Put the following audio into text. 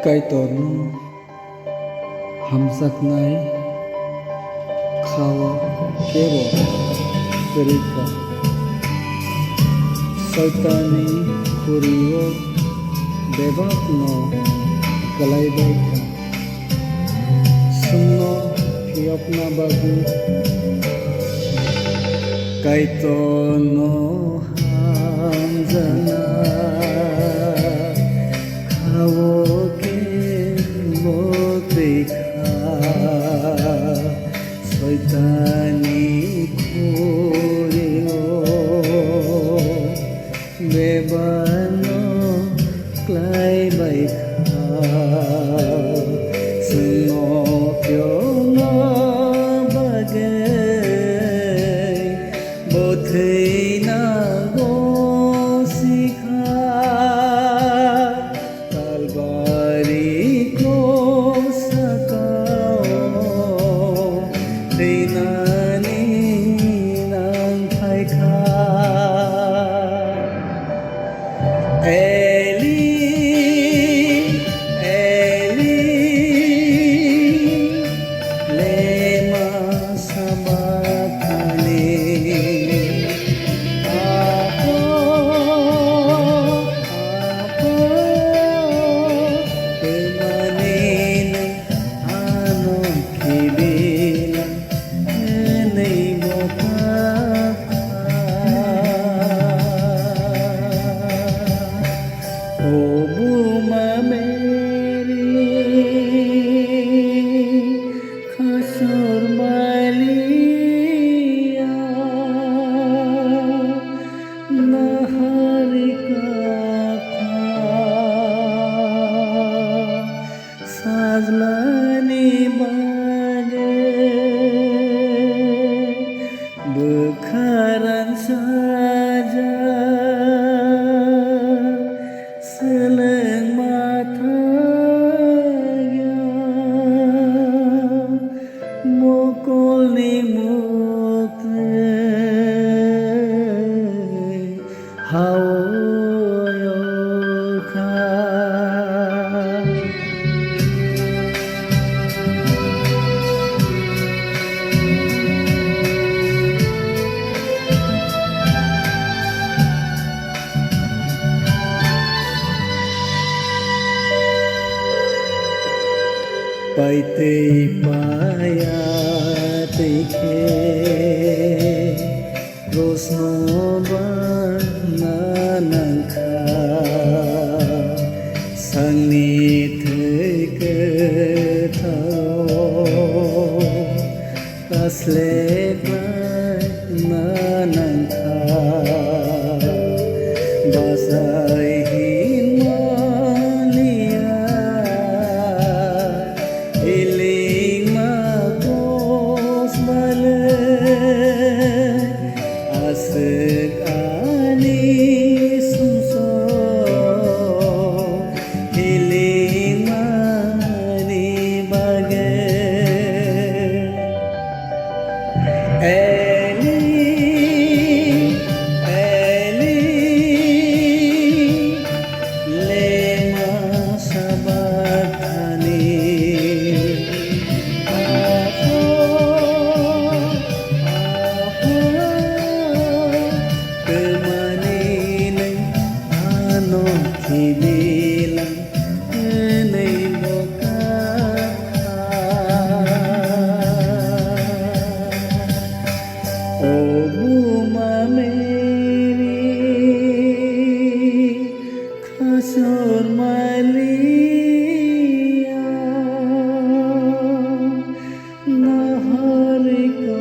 Kaitorno hamjaknai khao kebo berika soitani kurio bebakno kalaibaika sunno piyopna bagu Kaitorno hamjana khao Soitani kurio bebano klai baikha suno pyona bagai botheina go sikha talbari ko Sajlani bagai bekaran saja seleng matanya mukul ni mukte hawoyoka Paitei paya teike Krosno bananangka Sangni teike tharo Kasle bananangka Basai bilang enai boka oh buma meri khasur malia naharika